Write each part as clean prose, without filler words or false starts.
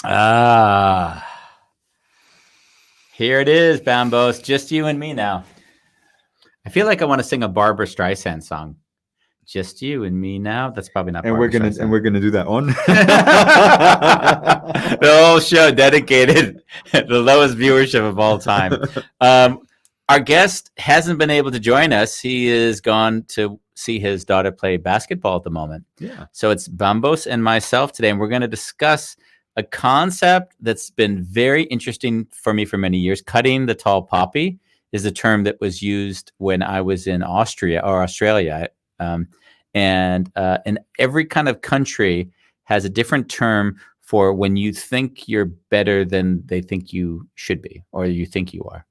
Ah, here it is, Bambos. Just you and me now. I feel like I want to sing a Barbara Streisand song. Just you and me now. That's probably not. And Barbara we're gonna do that on the whole show dedicated the lowest viewership of all time. Our guest hasn't been able to join us. He is gone to see his daughter play basketball at the moment. Yeah. So it's Bambos and myself today, and we're going to discuss a concept that's been very interesting for me for many years. Cutting the tall poppy is a term that was used when I was in Australia. And in every kind of country has a different term for when you think you're better than they think you should be, or you think you are.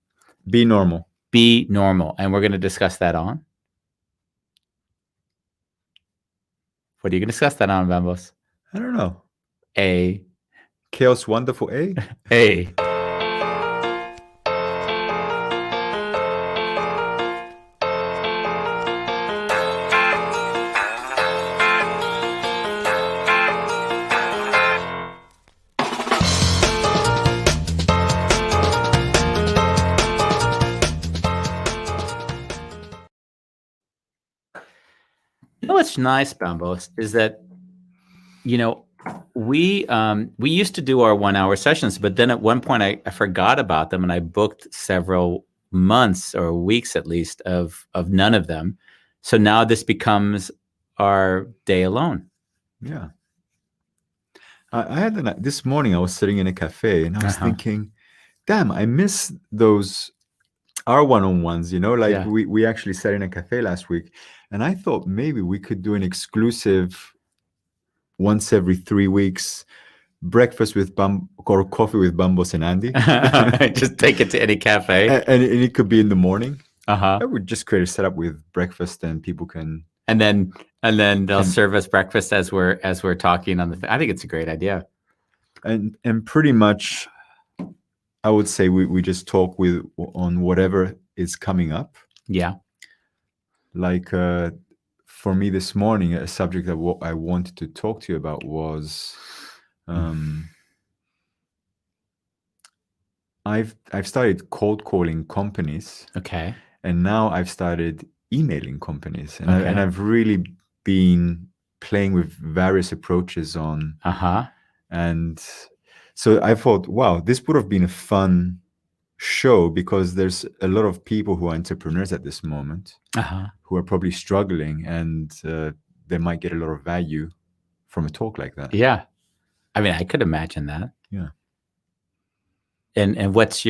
Be normal. Be normal. And we're going to discuss that on. What are you going to discuss that on, Bambos? I don't know. A. Chaos Wonderful A? A. You know what's nice, Bambos, is that, we used to do our 1 hour sessions, but then at one point I forgot about them, and I booked several months or weeks at least of none of them. So now this becomes our day alone. Yeah. I had this morning I was sitting in a cafe and I was thinking, damn, I miss our one-on-ones, Yeah. we actually sat in a cafe last week, and I thought maybe we could do an exclusive once every 3 weeks breakfast with or coffee with Bambos and Andy. Just take it to any cafe. And it could be in the morning. Uh-huh. I would just create a setup with breakfast and people can. And then they'll serve us breakfast as we're talking on the. I think it's a great idea. And pretty much, I would say we just talk on whatever is coming up. Yeah. Like for me this morning, a subject that what I wanted to talk to you about was, I've started cold calling companies. Okay. And now I've started emailing companies, and I've really been playing with various approaches on. And so I thought, wow, this would have been a fun show because there's a lot of people who are entrepreneurs at this moment who are probably struggling, and they might get a lot of value from a talk like that. Yeah. I mean, I could imagine that. Yeah. And what's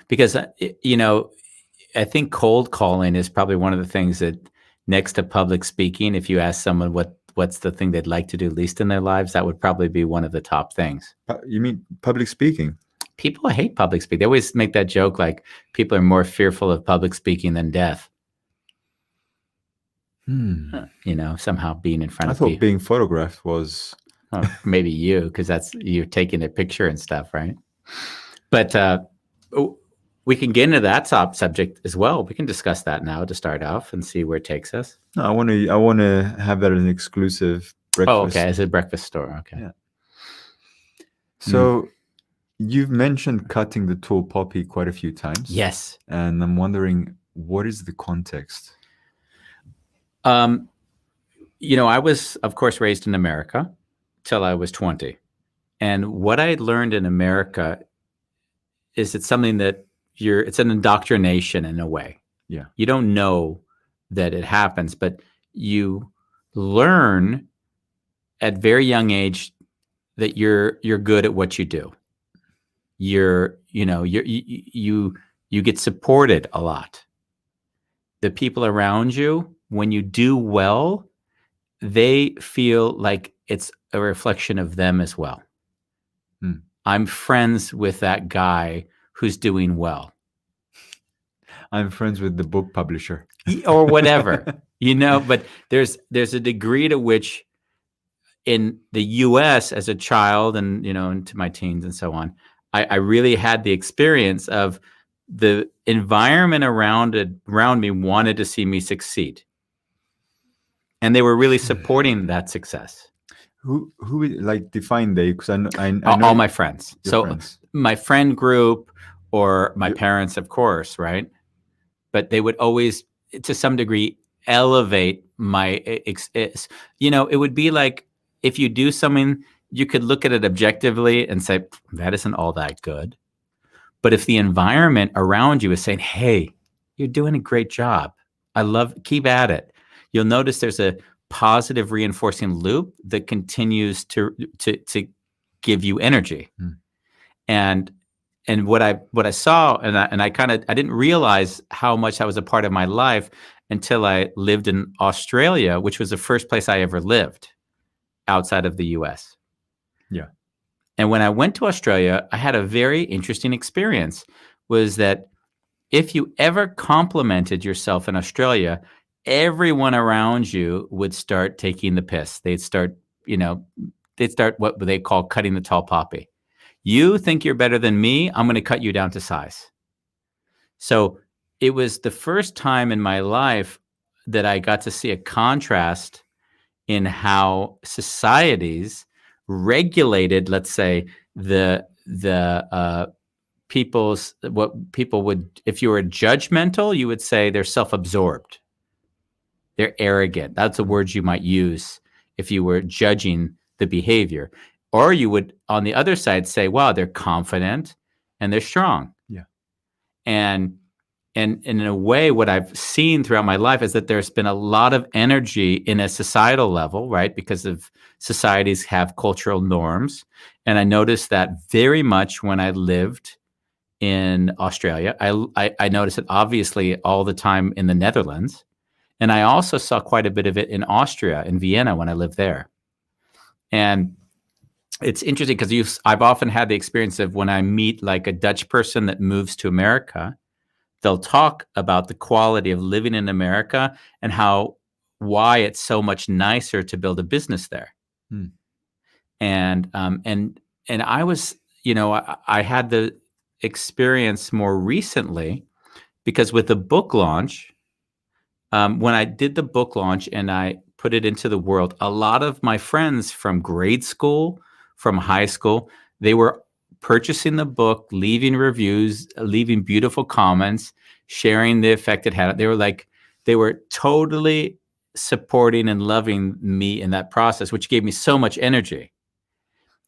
because, I think cold calling is probably one of the things that next to public speaking, if you ask someone what's the thing they'd like to do least in their lives, that would probably be one of the top things. You mean public speaking? People hate public speaking. They always make that joke like people are more fearful of public speaking than death. Somehow being in front of people. I thought being photographed was... Well, maybe you, because you're taking a picture and stuff, right? But we can get into that top subject as well. We can discuss that now to start off and see where it takes us. No, I want to have that as an exclusive breakfast. Oh, okay, as a breakfast store. Okay. Yeah. So you've mentioned cutting the tall poppy quite a few times. Yes. And I'm wondering, what is the context? I was, of course, raised in America till I was 20. And what I learned in America is it's something that it's an indoctrination in a way. Yeah. You don't know that it happens, but you learn at very young age that you're good at what you do. You get supported a lot. The people around you, when you do well, they feel like it's a reflection of them as well. I'm friends with that guy who's doing well. I'm friends with the book publisher. Or whatever, but there's a degree to which in the US as a child and, into my teens and so on, I really had the experience of the environment around me wanted to see me succeed. And they were really supporting that success. Who like define they? Because I know all my friends. So friends. My friend group or my parents, of course, right? But they would always, to some degree, elevate my, it would be like if you do something, you could look at it objectively and say, that isn't all that good. But if the environment around you is saying, hey, you're doing a great job, keep at it, you'll notice there's a positive reinforcing loop that continues to give you energy. And what I saw, and I didn't realize how much that was a part of my life until I lived in Australia, which was the first place I ever lived outside of the US. Yeah. And when I went to Australia, I had a very interesting experience, was that if you ever complimented yourself in Australia, everyone around you would start taking the piss. They'd start what they call cutting the tall poppy. You think you're better than me, I'm going to cut you down to size. So it was the first time in my life that I got to see a contrast in how societies regulated, let's say, what people would, if you were judgmental, you would say they're self-absorbed. They're arrogant. That's a word you might use if you were judging the behavior. Or you would, on the other side, say, wow, they're confident and they're strong. Yeah. And in a way, what I've seen throughout my life is that there's been a lot of energy in a societal level, right? Because of societies have cultural norms. And I noticed that very much when I lived in Australia. I noticed it obviously all the time in the Netherlands. And I also saw quite a bit of it in Austria, in Vienna, when I lived there. And it's interesting because I've often had the experience of when I meet like a Dutch person that moves to America, they'll talk about the quality of living in America and why it's so much nicer to build a business there. And I was, I had the experience more recently because with the book launch, when I did the book launch and I put it into the world, a lot of my friends from grade school, from high school, they were purchasing the book, leaving reviews, leaving beautiful comments, sharing the effect it had. They were totally supporting and loving me in that process, which gave me so much energy.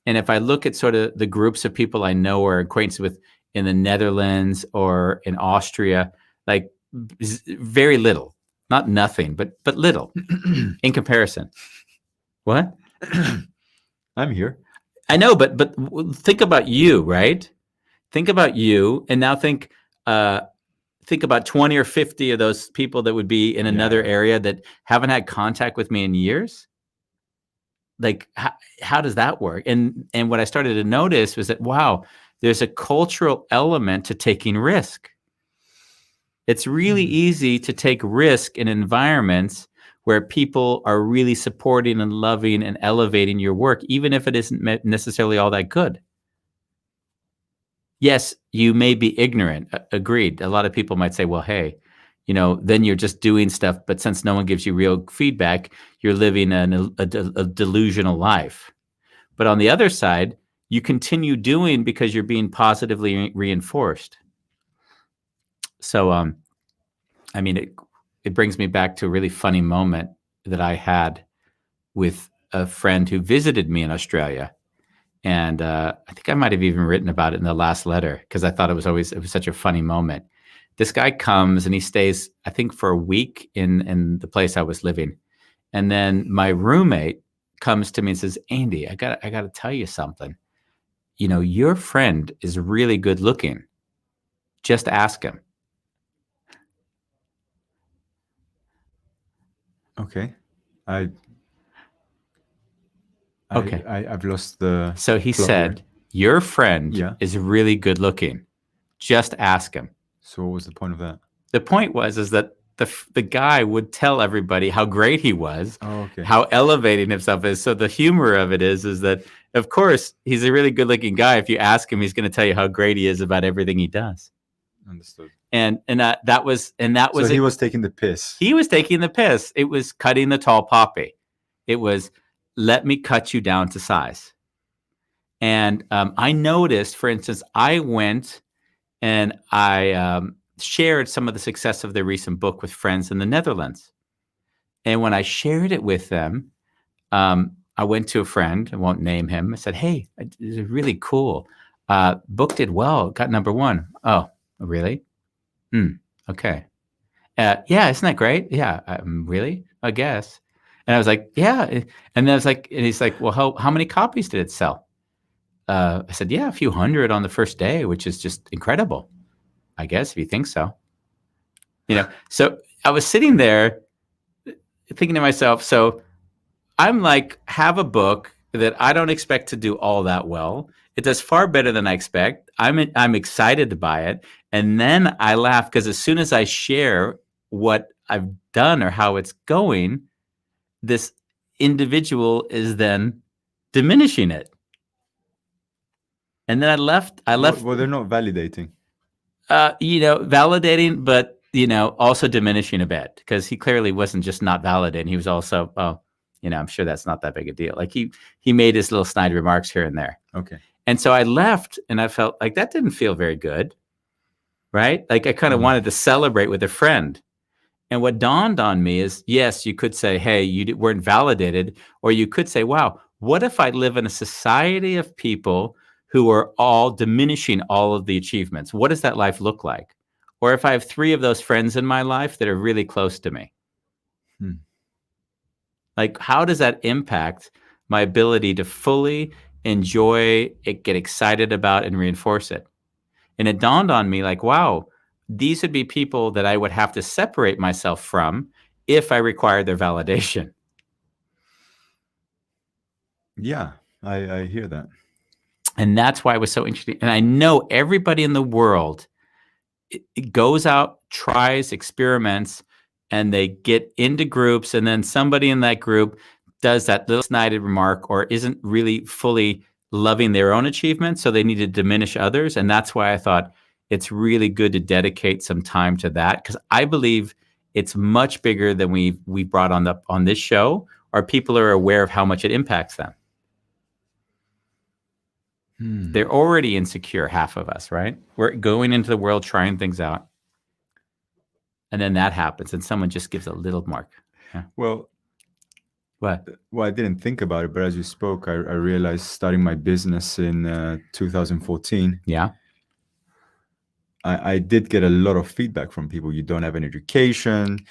And if I look at sort of the groups of people I know or acquainted with in the Netherlands or in Austria, like very little, not nothing, but little in comparison. What? I'm here. I know, but think about you, right? Think about you, and now think about 20 or 50 of those people that would be in another area that haven't had contact with me in years. Like, how does that work? And what I started to notice was that, wow, there's a cultural element to taking risk. It's really easy to take risk in environments where people are really supporting and loving and elevating your work, even if it isn't necessarily all that good. Yes, you may be ignorant. Agreed. A lot of people might say, well, hey, then you're just doing stuff. But since no one gives you real feedback, you're living a delusional life. But on the other side, you continue doing because you're being positively reinforced. So, I mean, it brings me back to a really funny moment that I had with a friend who visited me in Australia. And I think I might have even written about it in the last letter because I thought it was such a funny moment. This guy comes and he stays, I think, for a week in the place I was living. And then my roommate comes to me and says, Andy, I got to tell you something. Your friend is really good looking. Just ask him. Okay. I've lost the. So he said, your friend is really good looking. Just ask him. So what was the point of that? The point is that the guy would tell everybody how great he was, how elevating himself is. So the humor of it is that, of course, he's a really good looking guy. If you ask him, he's going to tell you how great he is about everything he does. Understood. And that was. So he was taking the piss. He was taking the piss. It was cutting the tall poppy. It was let me cut you down to size. And I noticed, for instance, I went and I shared some of the success of their recent book with friends in the Netherlands. And when I shared it with them, I went to a friend, I won't name him. I said, hey, this is really cool. Book did well, got number 1. Oh, really? Okay. Yeah, isn't that great? Yeah, really? I guess. And I was like, yeah. And then I was like, and he's like, well, how many copies did it sell? I said, yeah, a few hundred on the first day, which is just incredible, I guess, if you think so. So I was sitting there thinking to myself, so I'm like, have a book that I don't expect to do all that well. It does far better than I expect. I'm excited to buy it. And then I laugh because as soon as I share what I've done or how it's going, this individual is then diminishing it. And then I left. Well, they're not validating. Validating, but also diminishing a bit because he clearly wasn't just not validating. He was also, I'm sure that's not that big a deal. Like he made his little snide remarks here and there. Okay. And so I left, and I felt like that didn't feel very good, right? Like I kind of wanted to celebrate with a friend. And what dawned on me is, yes, you could say, hey, you weren't validated, or you could say, wow, what if I live in a society of people who are all diminishing all of the achievements? What does that life look like? Or if I have 3 of those friends in my life that are really close to me, like how does that impact my ability to fully enjoy it, get excited about, and reinforce it? And it dawned on me like, wow, these would be people that I would have to separate myself from if I required their validation. Yeah, I hear that. And that's why it was so interesting. And I know everybody in the world it goes out, tries, experiments, and they get into groups. And then somebody in that group does that little snided remark or isn't really fully loving their own achievements. So they need to diminish others. And that's why I thought it's really good to dedicate some time to that, because I believe it's much bigger than we brought on this show, or people are aware of how much it impacts them. They're already insecure, half of us, right? We're going into the world trying things out. And then that happens, and someone just gives a little mark. Yeah. Well, what? Well, I didn't think about it, but as you spoke, I realized starting my business in 2014. Yeah. I did get a lot of feedback from people. You don't have an education,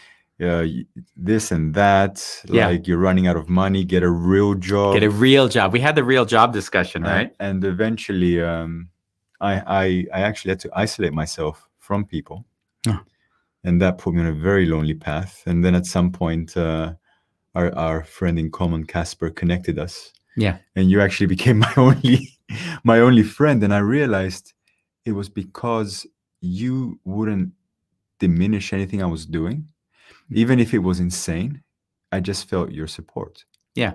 this and that. Yeah. Like you're running out of money. Get a real job. Get a real job. We had the real job discussion, right? And eventually, I actually had to isolate myself from people, and that put me on a very lonely path. And then at some point, our friend in common, Casper, connected us. Yeah. And you actually became my only friend. And I realized it was because you wouldn't diminish anything I was doing. Even if it was insane, I just felt your support. Yeah.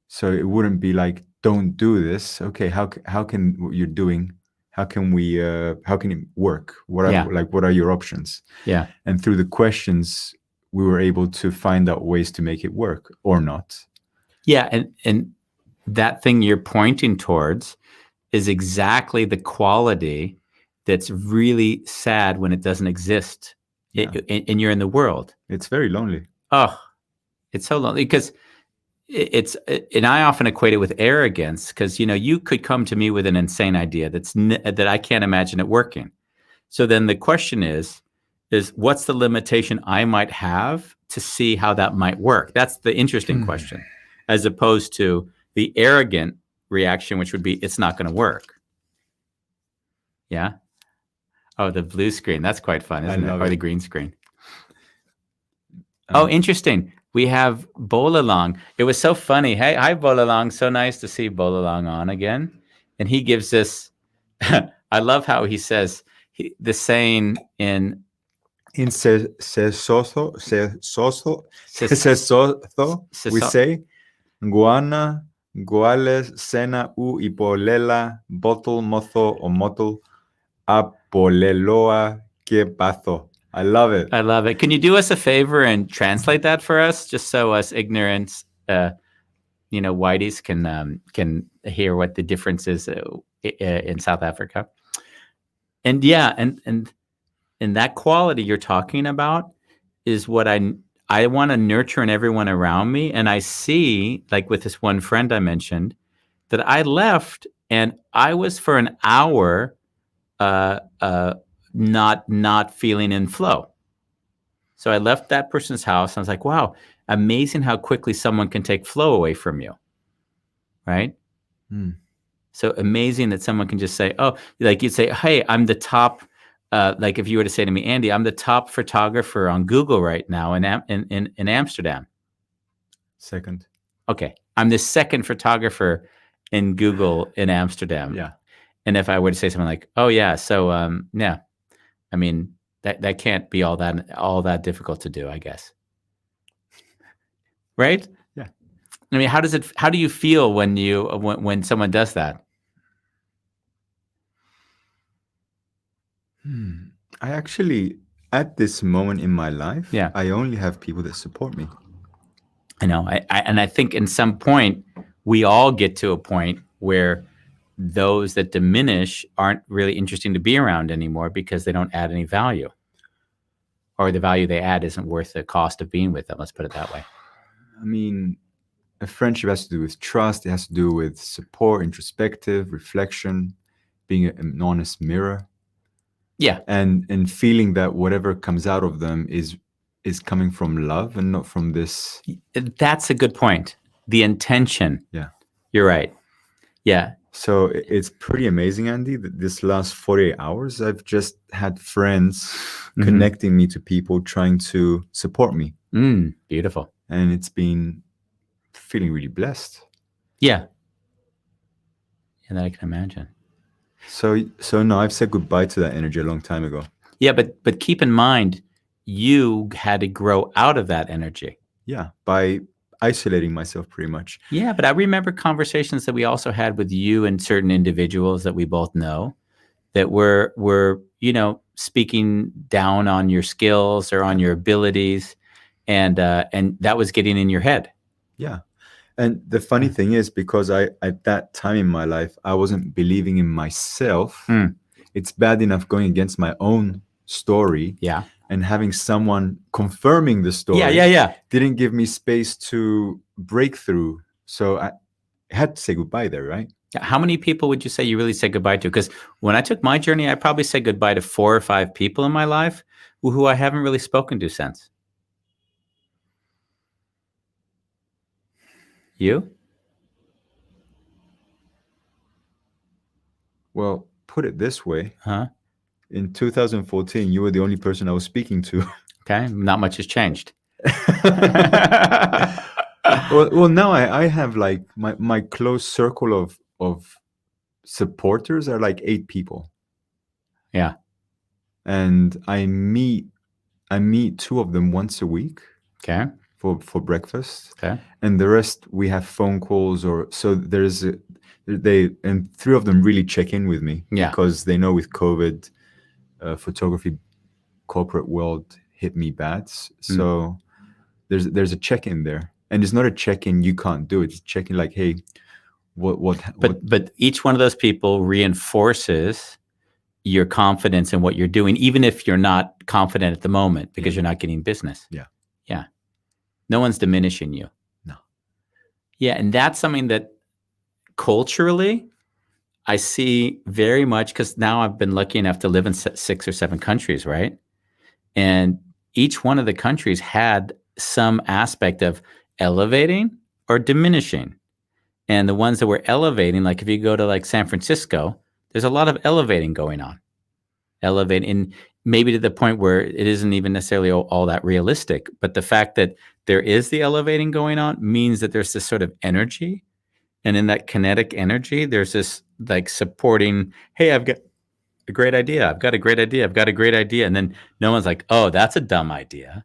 So it wouldn't be like, don't do this. Okay, how can what you're doing? How can it work? What are your options? Yeah. And through the questions, we were able to find out ways to make it work or not. Yeah, and that thing you're pointing towards is exactly the quality that's really sad when it doesn't exist. Yeah. And you're in the world. It's very lonely. Oh, it's so lonely because and I often equate it with arrogance, because you could come to me with an insane idea that I can't imagine it working. So then the question is what's the limitation I might have to see how that might work? That's the interesting question, as opposed to the arrogant reaction, which would be it's not going to work. Yeah. Oh, the blue screen. That's quite fun, isn't it? Or the green screen. Oh, interesting. We have Bolalang. It was so funny. Hey, hi, Bolalang. So nice to see Bolalang on again. And he gives this, I love how he says the saying in Sesoso, we say, Guana, Guales, Sena, U, Ipolela, Bottle, Motho, or Motel, Apoleloa, Que Patho. I love it. I love it. Can you do us a favor and translate that for us, just so us ignorants, whiteys can hear what the difference is in South Africa. And and that quality you're talking about is what I want to nurture in everyone around me. And I see, like with this one friend I mentioned, that I left and I was for an hour not feeling in flow. So I left that person's house and I was like, wow, amazing how quickly someone can take flow away from you. Right? So amazing that someone can just say, oh, like you'd say, hey, I'm the top, like if you were to say to me, Andy, I'm the top photographer on Google right now in Amsterdam. Second. Okay. I'm the second photographer in Google in Amsterdam. Yeah. And if I were to say something like, oh yeah, so yeah, I mean, that can't be all that difficult to do, I guess. Right? Yeah. I mean, how do you feel when someone does that? I actually, at this moment in my life, Yeah. I only have people that support me. I know. I think in some point, we all get to a point where those that diminish aren't really interesting to be around anymore because they don't add any value. Or the value they add isn't worth the cost of being with them. Let's put it that way. I mean, a friendship has to do with trust. It has to do with support, introspective, reflection, being an honest mirror. Yeah. And feeling that whatever comes out of them is coming from love and not from this. That's a good point. The intention. Yeah. You're right. Yeah. So it's pretty amazing, Andy, that this last 48 hours, I've just had friends connecting me to people trying to support me. Beautiful. And it's been feeling really blessed. Yeah. And I can imagine. So no, I've said goodbye to that energy a long time ago. Yeah, but keep in mind, you had to grow out of that energy. Yeah, by isolating myself pretty much. Yeah, but I remember conversations that we also had with you and certain individuals that we both know that were speaking down on your skills or on your abilities, and that was getting in your head. Yeah. And the funny thing is, because at that time in my life, I wasn't believing in myself. It's bad enough going against my own story. Yeah. And having someone confirming the story. Yeah. Didn't give me space to break through. So I had to say goodbye there, right? How many people would you say you really said goodbye to? Because when I took my journey, I probably said goodbye to 4 or 5 people in my life who I haven't really spoken to since. You? Well, put it this way. Huh? In 2014, you were the only person I was speaking to. Okay, not much has changed. well, now I have like my close circle of supporters are like 8 people. Yeah. And I meet 2 of them once a week. Okay. For breakfast. Okay. And the rest we have phone calls and 3 of them really check in with me. Yeah. Because they know with COVID, photography corporate world hit me bad. So there's a check-in there. And it's not a check-in you can't do it. It's a check-in like, hey, But each one of those people reinforces your confidence in what you're doing, even if you're not confident at the moment because you're not getting business. Yeah. Yeah. No one's diminishing you. No. Yeah. And that's something that culturally I see very much, because now I've been lucky enough to live in 6 or 7 countries, right? And each one of the countries had some aspect of elevating or diminishing. And the ones that were elevating, like if you go to like San Francisco, there's a lot of elevating going on. Elevating, maybe to the point where it isn't even necessarily all that realistic. But the fact that there is the elevating going on means that there's this sort of energy. And in that kinetic energy, there's this like supporting, hey, I've got a great idea. I've got a great idea. I've got a great idea. And then no one's like, oh, that's a dumb idea.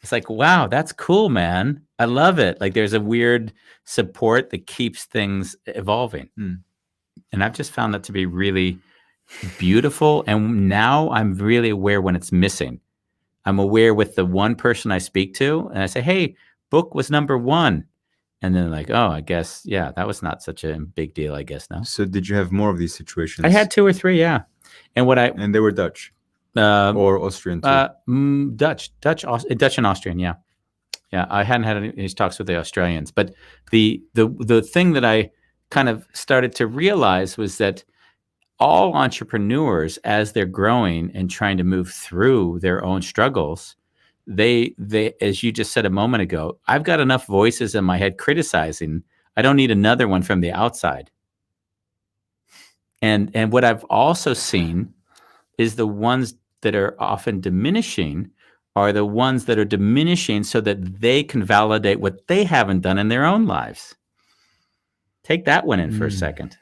It's like, wow, that's cool, man. I love it. Like there's a weird support that keeps things evolving. And I've just found that to be really beautiful. And now I'm really aware when it's missing. I'm aware with the one person I speak to and I say, hey, book was number 1. And then like, oh, I guess, yeah, that was not such a big deal, I guess, no? So did you have more of these situations? I had 2 or 3, yeah. And they were Dutch or Austrian too? Dutch and Austrian, yeah. Yeah, I hadn't had any talks with the Australians. But the thing that I kind of started to realize was that all entrepreneurs, as they're growing and trying to move through their own struggles, they as you just said a moment ago, I've got enough voices in my head criticizing. I don't need another one from the outside. And what I've also seen is the ones that are often diminishing are the ones that are diminishing so that they can validate what they haven't done in their own lives. Take that one in for a second.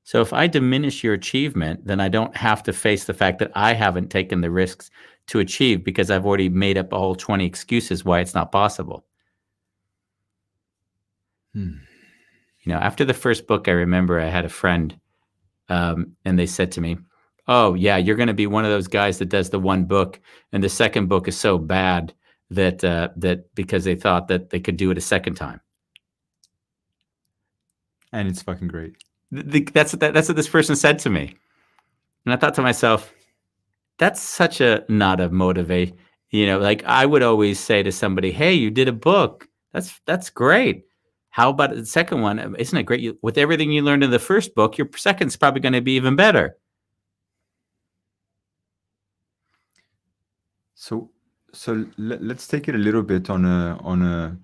So if I diminish your achievement, then I don't have to face the fact that I haven't taken the risks to achieve because I've already made up a whole 20 excuses why it's not possible. After the first book, I remember I had a friend and they said to me, oh, yeah, you're going to be one of those guys that does the one book, and the second book is so bad that because they thought that they could do it a second time. And it's fucking great. That's what this person said to me. And I thought to myself, that's such a not a motivate. Like I would always say to somebody, hey, you did a book. That's great. How about the second one? Isn't it great? With everything you learned in the first book, your second's probably going to be even better. So let's take it a little bit on a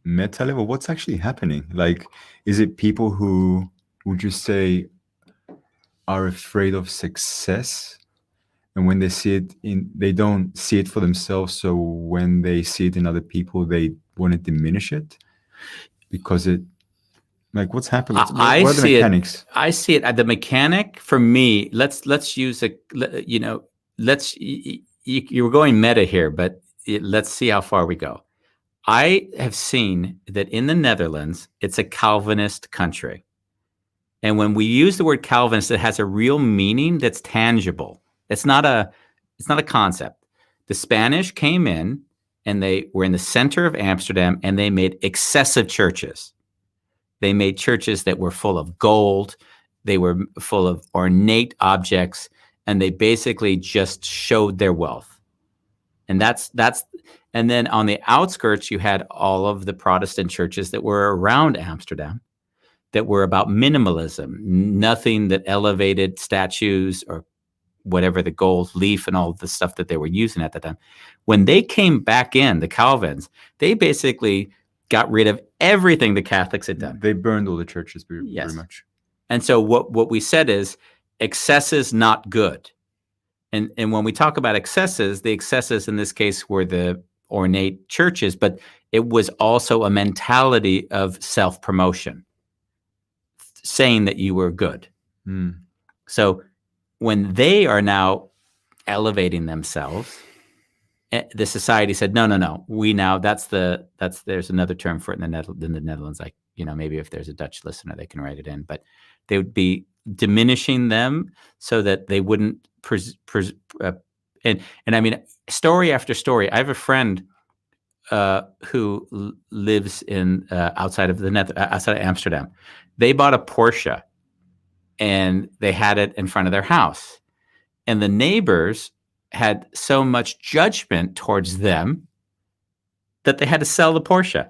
meta level. What's actually happening? Like, is it people who would you say are afraid of success, and when they see it they don't see it for themselves, so when they see it in other people they want to diminish it because it, like, what's happening? What are the mechanics? I see it. The mechanic for me, let's use you were going meta here, but let's see how far we go. I have seen that in the Netherlands, it's a Calvinist country. And when we use the word Calvinist, it has a real meaning that's tangible. It's not a concept. The Spanish came in and they were in the center of Amsterdam and they made excessive churches. They made churches that were full of gold. They were full of ornate objects, and they basically just showed their wealth. And and then on the outskirts, you had all of the Protestant churches that were around Amsterdam that were about minimalism, nothing that elevated statues or whatever, the gold leaf and all the stuff that they were using at the time. When they came back in, the Calvins, they basically got rid of everything the Catholics had done. They burned all the churches pretty much. And so what we said is excess is not good. And when we talk about excesses, the excesses in this case were the ornate churches, but it was also a mentality of self-promotion, saying that you were good. So when they are now elevating themselves, the society said, no. There's another term for it in the Netherlands. Like, maybe if there's a Dutch listener, they can write it in, but they would be diminishing them so that they wouldn't, and I mean, story after story. I have a friend who lives in outside of Amsterdam. They bought a Porsche and they had it in front of their house, and the neighbors had so much judgment towards them that they had to sell the Porsche.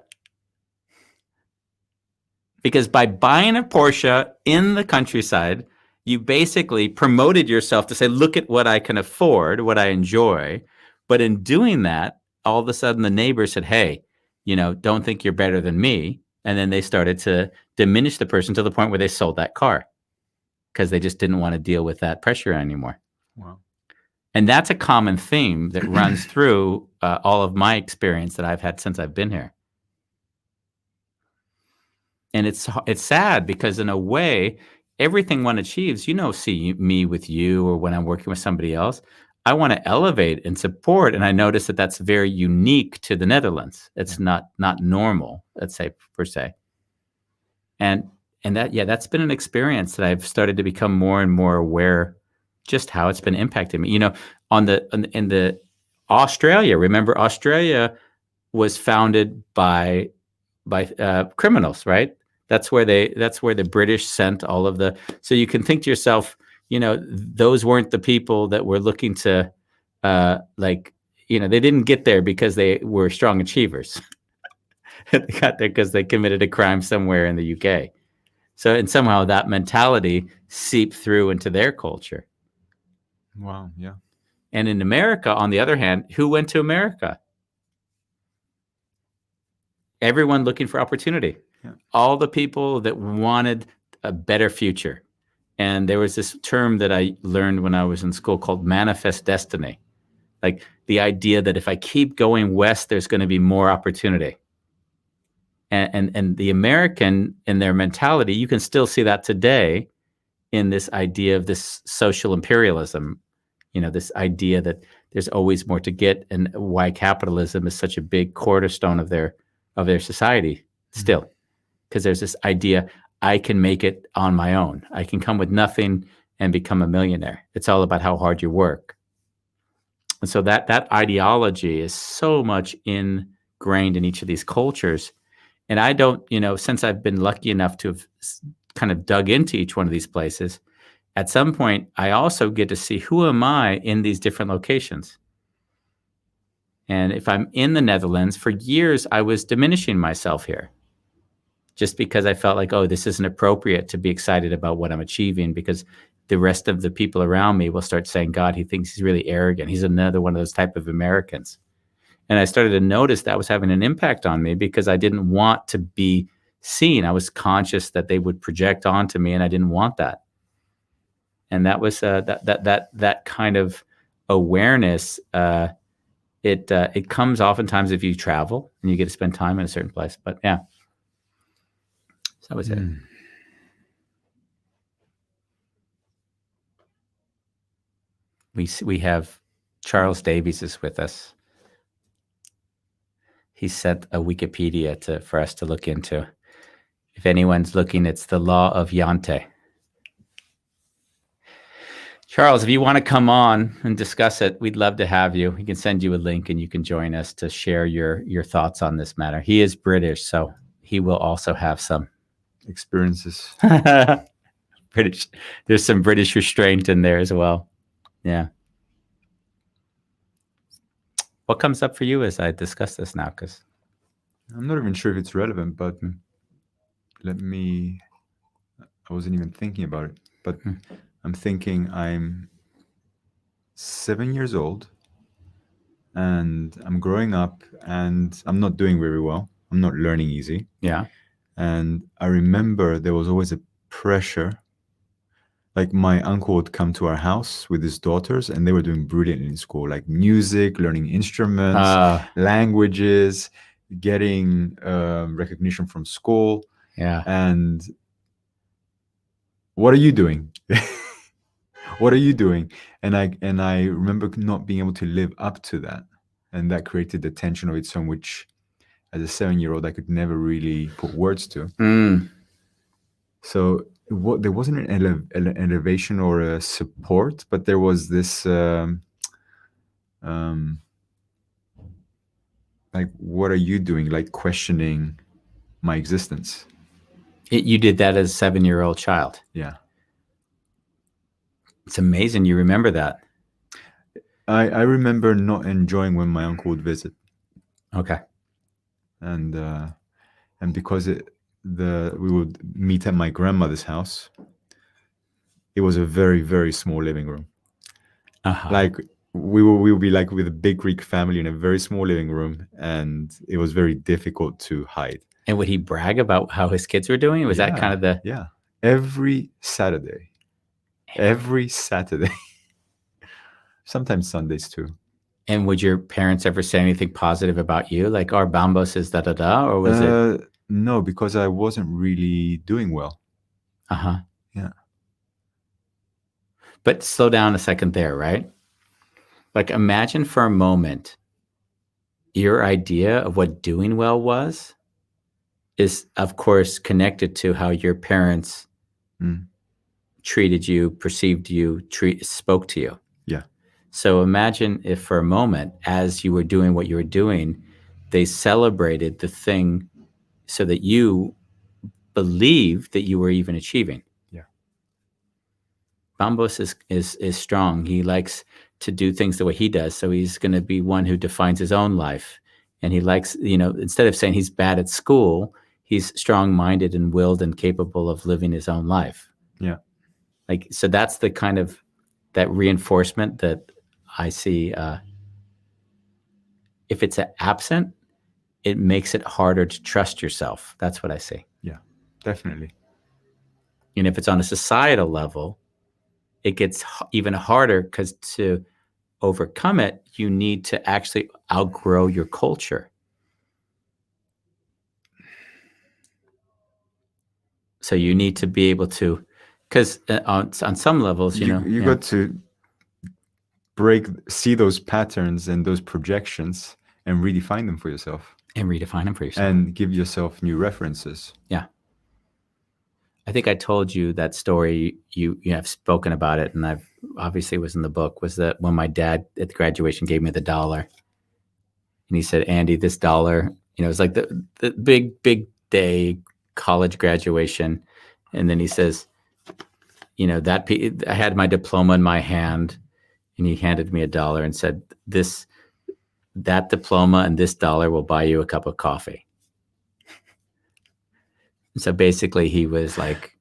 Because by buying a Porsche in the countryside, you basically promoted yourself to say, look at what I can afford, what I enjoy. But in doing that, all of a sudden the neighbors said, hey, don't think you're better than me. And then they started to diminish the person to the point where they sold that car because they just didn't want to deal with that pressure anymore. Wow. And that's a common theme that runs through all of my experience that I've had since I've been here. And it's sad because in a way, everything one achieves, see me with you or when I'm working with somebody else, I want to elevate and support. And I notice that that's very unique to the Netherlands. It's not normal, let's say, per se. And that's been an experience that I've started to become more and more aware just how it's been impacting me. In the Australia, remember Australia, was founded by criminals, right? That's where the British sent all of the. So you can think to yourself, those weren't the people that were looking to, they didn't get there because they were strong achievers. They got there because they committed a crime somewhere in the UK. So, and somehow that mentality seeped through into their culture. Wow, yeah. And in America, on the other hand, who went to America? Everyone looking for opportunity. Yeah. All the people that wanted a better future. And there was this term that I learned when I was in school called manifest destiny. Like the idea that if I keep going west, there's going to be more opportunity. And the American, in their mentality, you can still see that today in this idea of this social imperialism, this idea that there's always more to get, and why capitalism is such a big cornerstone of their society still. Because there's this idea, I can make it on my own. I can come with nothing and become a millionaire. It's all about how hard you work. And so that ideology is so much ingrained in each of these cultures. And I don't, since I've been lucky enough to have kind of dug into each one of these places, at some point, I also get to see who am I in these different locations. And if I'm in the Netherlands, for years, I was diminishing myself here just because I felt like, oh, this isn't appropriate to be excited about what I'm achieving, because the rest of the people around me will start saying, God, he thinks he's really arrogant. He's another one of those type of Americans. And I started to notice that was having an impact on me because I didn't want to be seen. I was conscious that they would project onto me, and I didn't want that. And that was that kind of awareness. It comes oftentimes if you travel and you get to spend time in a certain place. But yeah, so that was it. We have Charles Davies is with us. He sent a Wikipedia for us to look into. If anyone's looking, it's the law of Yante. Charles, if you want to come on and discuss it, we'd love to have you. We can send you a link and you can join us to share your thoughts on this matter. He is British, so he will also have some experiences. British. There's some British restraint in there as well. Yeah. What comes up for you as I discuss this now? Because I'm not even sure if it's relevant, but I wasn't even thinking about it, but I'm thinking I'm 7 years old and I'm growing up and I'm not doing very well. I'm not learning easy. Yeah. And I remember there was always a pressure. Like my uncle would come to our house with his daughters and they were doing brilliant in school, like music, learning instruments, languages, getting recognition from school. Yeah. And what are you doing? What are you doing? And I remember not being able to live up to that. And that created the tension of its own, which as a 7-year-old, I could never really put words to. So there wasn't an elevation or a support, but there was this, like, what are you doing? Like questioning my existence. You did that as a 7-year-old child. Yeah. It's amazing you remember that. I remember not enjoying when my uncle would visit. Okay. And because we would meet at my grandmother's house, it was a very, very small living room. Like we would be like with a big Greek family in a very small living room, and it was very difficult to hide. And would he brag about how his kids were doing? Was that kind of the... Yeah. Every Saturday. Sometimes Sundays too. And would your parents ever say anything positive about you? Like, our Bambos is da-da-da? Or was it... No, because I wasn't really doing well. Yeah. But slow down a second there, right? Like, imagine for a moment your idea of what doing well was is, of course, connected to how your parents treated you, perceived you, spoke to you. Yeah. So imagine if for a moment, as you were doing what you were doing, they celebrated the thing so that you believed that you were even achieving. Yeah. Bambos is strong. He likes to do things the way he does. So he's going to be one who defines his own life. And he likes, instead of saying he's bad at school, he's strong-minded and willed and capable of living his own life. Yeah. Like, so that's the kind of that reinforcement that I see. If it's absent, it makes it harder to trust yourself. That's what I see. Yeah, definitely. And if it's on a societal level, it gets even harder because to overcome it, you need to actually outgrow your culture. So you need to be able to, because on some levels, you got to see those patterns and those projections and redefine them for yourself. And give yourself new references. Yeah. I think I told you that story. You have spoken about it, and I've obviously was in the book. Was that when my dad at the graduation gave me the $1, and he said, "Andy, this $1." It was like the big day, college graduation, and then he says, that I had my diploma in my hand, and he handed me $1 and said, that diploma and this $1 will buy you a cup of coffee. So basically he was like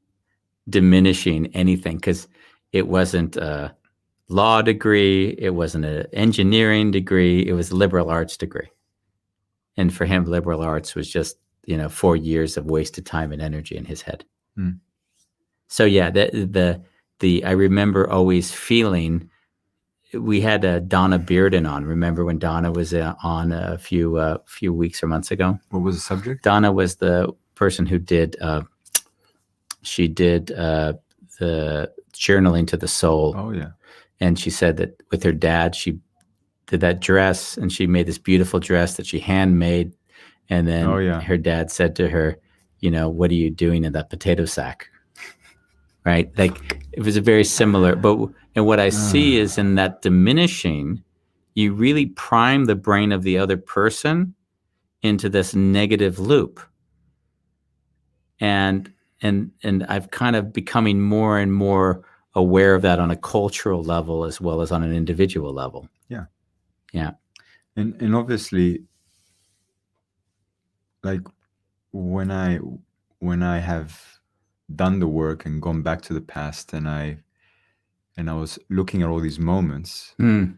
diminishing anything because it wasn't a law degree. It wasn't an engineering degree. It was a liberal arts degree. And for him, liberal arts was just, 4 years of wasted time and energy in his head. Mm. So yeah, I remember always feeling, we had Donna Bearden on. Remember when Donna was on a few weeks or months ago? What was the subject? Donna was the person who did she did the journaling to the soul. Oh yeah. And she said that with her dad, she did that dress, and she made this beautiful dress that she handmade. And then her dad said to her, what are you doing in that potato sack? Right? Like it was a very similar, and what I see is in that diminishing, you really prime the brain of the other person into this negative loop. And I've kind of becoming more and more aware of that on a cultural level as well as on an individual level. Yeah. Yeah. And obviously, like when I have done the work and gone back to the past, and I was looking at all these moments, and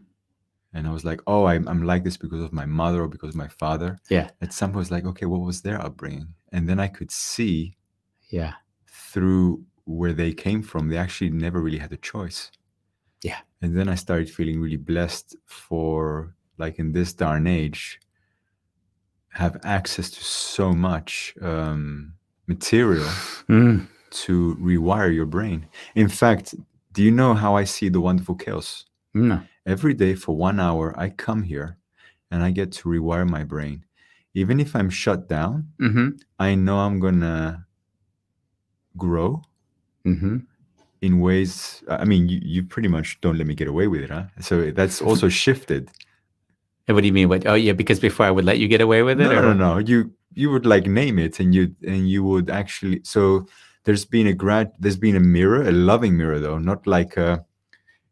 I was like, oh, I'm like this because of my mother or because of my father. Yeah. At some point, I was like, okay, what was their upbringing? And then I could see, yeah, through where they came from, they actually never really had a choice. Yeah. And then I started feeling really blessed for, like, in this darn and age, have access to so much material to rewire your brain. In fact, do you know how I see the wonderful chaos? No. Every day for 1 hour, I come here and I get to rewire my brain. Even if I'm shut down, I know I'm gonna grow in ways. I mean, you pretty much don't let me get away with it, huh? So that's also shifted. And what do you mean? Oh yeah, because before I would let you get away with it? No. You would like name it, and you would actually. So there's been a mirror, a loving mirror though, not like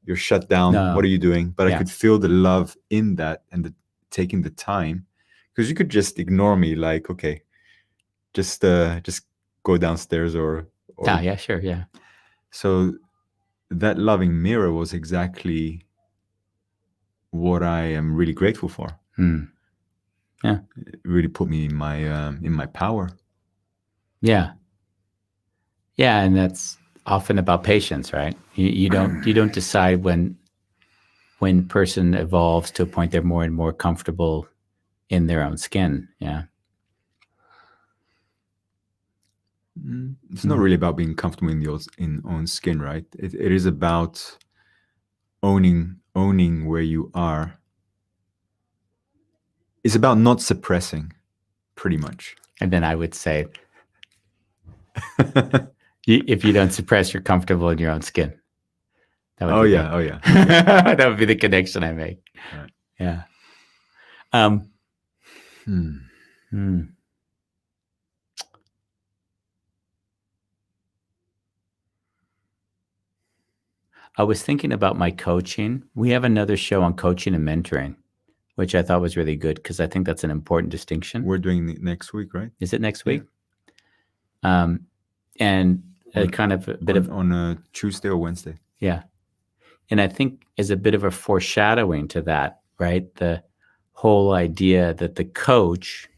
you're shut down. No. What are you doing? But I could feel the love in that, and taking the time, because you could just ignore me, like, okay, just go downstairs or yeah, sure, yeah. So that loving mirror was exactly what I am really grateful for. Yeah, it really put me in my power. Yeah, and that's often about patience, right? You don't decide when person evolves to a point they're more and more comfortable in their own skin. Yeah. It's not really about being comfortable in own skin, right? It is about owning where you are. It's about not suppressing, pretty much. And then I would say, if you don't suppress, you're comfortable in your own skin. Oh yeah. That would be the connection I make. Right. Yeah. I was thinking about my coaching. We have another show on coaching and mentoring, which I thought was really good because I think that's an important distinction. We're doing it next week, right? Is it next week? And kind of a bit on a Tuesday or Wednesday. Yeah. And I think as a bit of a foreshadowing to that, right? The whole idea that the coach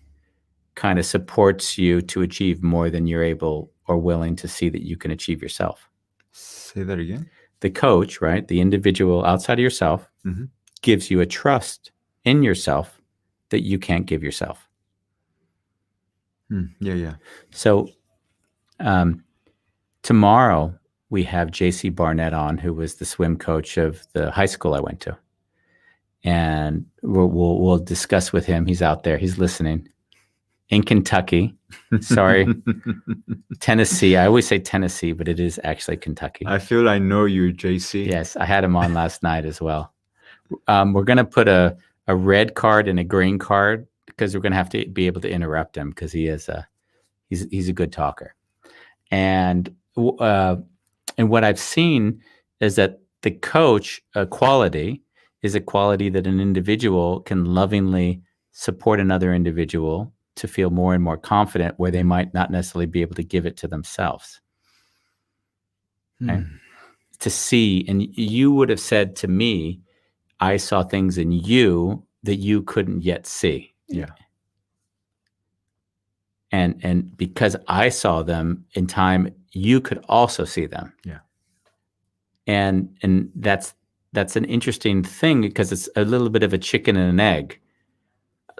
kind of supports you to achieve more than you're able or willing to see that you can achieve yourself. Say that again. The coach, right? The individual outside of yourself gives you a trust in yourself that you can't give yourself. Yeah. So tomorrow we have JC Barnett on, who was the swim coach of the high school I went to. And we'll discuss with him. He's out there. He's listening. In Kentucky. Sorry. Tennessee. I always say Tennessee, but it is actually Kentucky. I feel I know you, JC. Yes, I had him on last night as well. We're going to put a red card and a green card because we're going to have to be able to interrupt him because he's a good talker. And what I've seen is that the coach quality is a quality that an individual can lovingly support another individual to feel more and more confident where they might not necessarily be able to give it to themselves. Okay? To see, and you would have said to me, I saw things in you that you couldn't yet see. Yeah. And because I saw them in time, you could also see them. Yeah. And that's an interesting thing because it's a little bit of a chicken and an egg.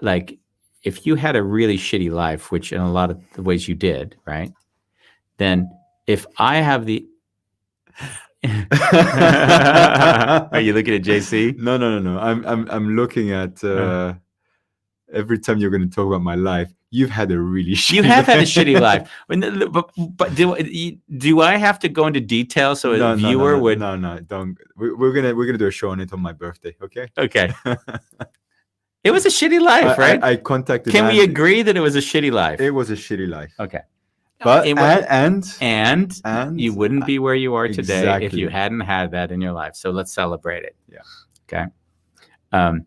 Like if you had a really shitty life, which in a lot of the ways you did, right? Then if I have the Are you looking at JC? No. I'm looking at every time you're going to talk about my life, you've had a really shitty You have had a shitty life. But do I have to go into detail so a viewer would? No, don't. We're gonna do a show on it on my birthday. Okay. Okay. It was a shitty life, right? I contacted. Can we agree that it was a shitty life? It was a shitty life. Okay. But and you wouldn't be where you are today exactly. if you hadn't had that in your life. So let's celebrate it. Yeah. Okay.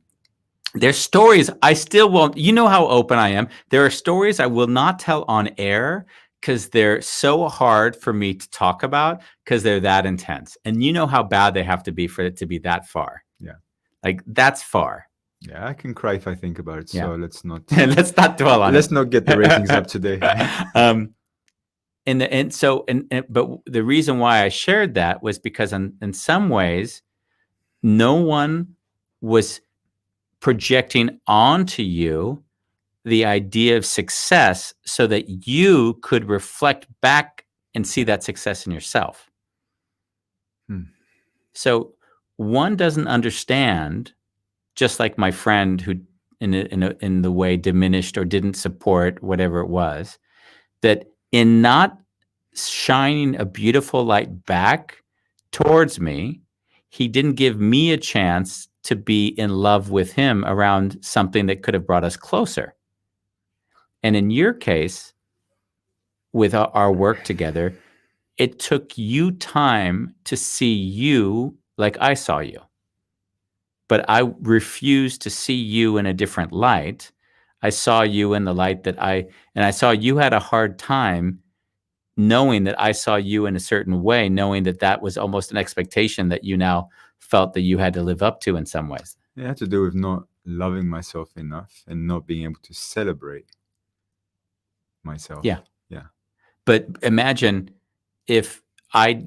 There's stories I still won't. You know how open I am. There are stories I will not tell on air because they're so hard for me to talk about because they're that intense. And you know how bad they have to be for it to be that far. Yeah. Like that's far. Yeah, I can cry if I think about it. So let's not let's not dwell on it. Let's not get the ratings up today. But the reason why I shared that was because in some ways, no one was projecting onto you the idea of success so that you could reflect back and see that success in yourself. So one doesn't understand, just like my friend who in the way diminished or didn't support whatever it was, that in not shining a beautiful light back towards me, he didn't give me a chance to be in love with him around something that could have brought us closer. And in your case, with our work together, it took you time to see you like I saw you. But I refused to see you in a different light. I saw you in the light that I saw you had a hard time knowing that I saw you in a certain way, knowing that that was almost an expectation that you now felt that you had to live up to in some ways. It had to do with not loving myself enough and not being able to celebrate myself. Yeah. But imagine if I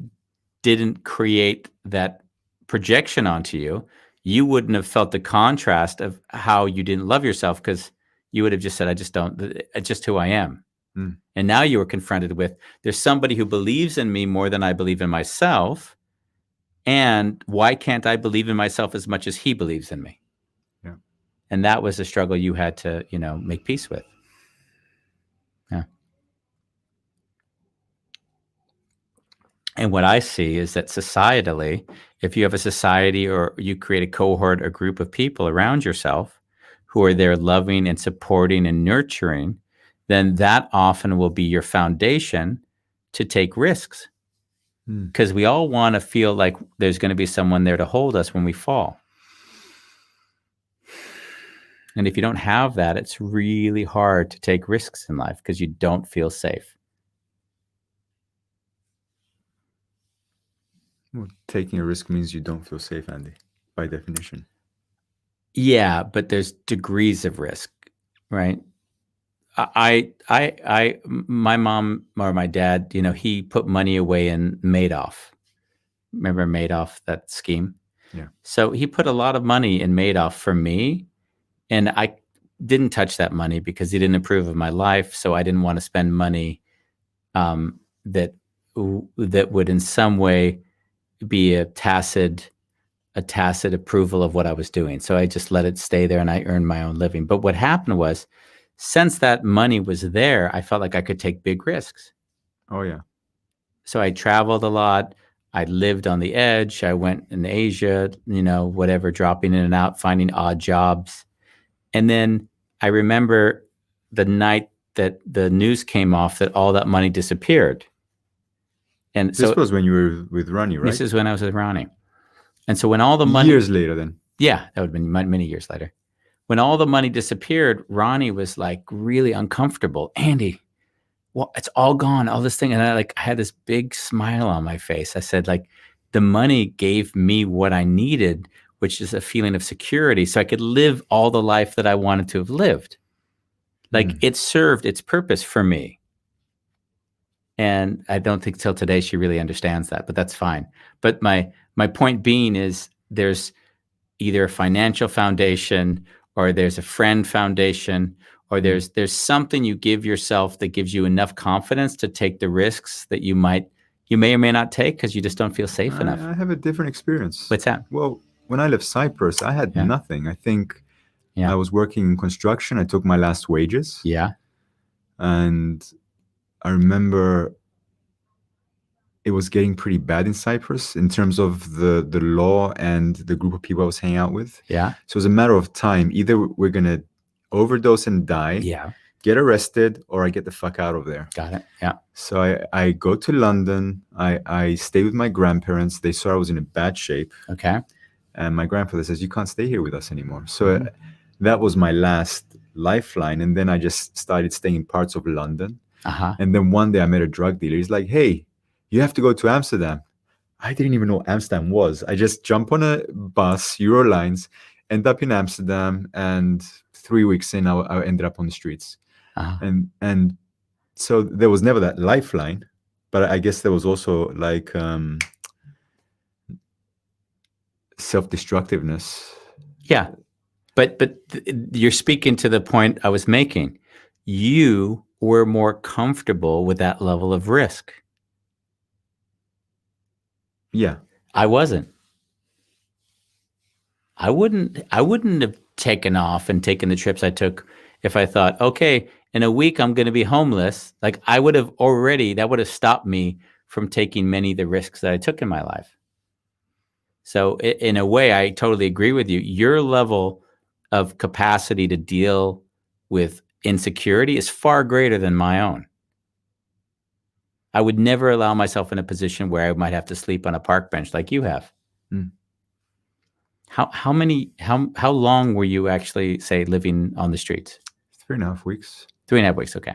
didn't create that projection onto you, you wouldn't have felt the contrast of how you didn't love yourself because you would have just said, it's just who I am. And now you were confronted with, there's somebody who believes in me more than I believe in myself. And why can't I believe in myself as much as he believes in me? Yeah. And that was a struggle you had to, make peace with. Yeah. And what I see is that societally, if you have a society or you create a cohort or group of people around yourself who are there loving and supporting and nurturing, then that often will be your foundation to take risks. Because we all want to feel like there's going to be someone there to hold us when we fall. And if you don't have that, it's really hard to take risks in life because you don't feel safe. Well, taking a risk means you don't feel safe, Andy, by definition. Yeah, but there's degrees of risk, right? My mom or my dad, he put money away in Madoff. Remember Madoff, that scheme? Yeah. So he put a lot of money in Madoff for me, and I didn't touch that money because he didn't approve of my life. So I didn't want to spend money that would in some way be a tacit approval of what I was doing. So I just let it stay there and I earned my own living. But what happened was, since that money was there, I felt like I could take big risks. Oh, yeah. So I traveled a lot. I lived on the edge. I went in Asia, whatever, dropping in and out, finding odd jobs. And then I remember the night that the news came off that all that money disappeared. And this was when you were with Ronnie, right? This is when I was with Ronnie. And so when all the money... Years later then. Yeah, that would have been many years later. When all the money disappeared, Ronnie was like really uncomfortable. Andy, well, it's all gone, all this thing. And I had this big smile on my face. I said, the money gave me what I needed, which is a feeling of security, so I could live all the life that I wanted to have lived. It served its purpose for me. And I don't think till today she really understands that, but that's fine. But my point being is there's either a financial foundation or there's a friend foundation or there's something you give yourself that gives you enough confidence to take the risks that you may or may not take because you just don't feel safe enough. I have a different experience. What's that? Well, when I left Cyprus, I had nothing. I think I was working in construction. I took my last wages. Yeah. And I remember it was getting pretty bad in Cyprus in terms of the law and the group of people I was hanging out with. Yeah. So it was a matter of time. Either we're going to overdose and die, get arrested, or I get the fuck out of there. Got it. Yeah. So I go to London. I stay with my grandparents. They saw I was in a bad shape. Okay. And my grandfather says, you can't stay here with us anymore. So that was my last lifeline. And then I just started staying in parts of London. Uh-huh. And then one day I met a drug dealer. He's like, hey, you have to go to Amsterdam. I didn't even know what Amsterdam was. I just jump on a bus, Eurolines, end up in Amsterdam. And 3 weeks in, I ended up on the streets. Uh-huh. And so there was never that lifeline. But I guess there was also self-destructiveness. Yeah. But you're speaking to the point I was making. You were more comfortable with that level of risk. Yeah. I wasn't. I wouldn't have taken off and taken the trips I took if I thought, okay, in a week I'm going to be homeless. That would have stopped me from taking many of the risks that I took in my life. So in a way, I totally agree with you. Your level of capacity to deal with insecurity is far greater than my own. I would never allow myself in a position where I might have to sleep on a park bench like you have. Mm. How long were you actually, say, living on the streets? 3.5 weeks. 3.5 weeks. Okay.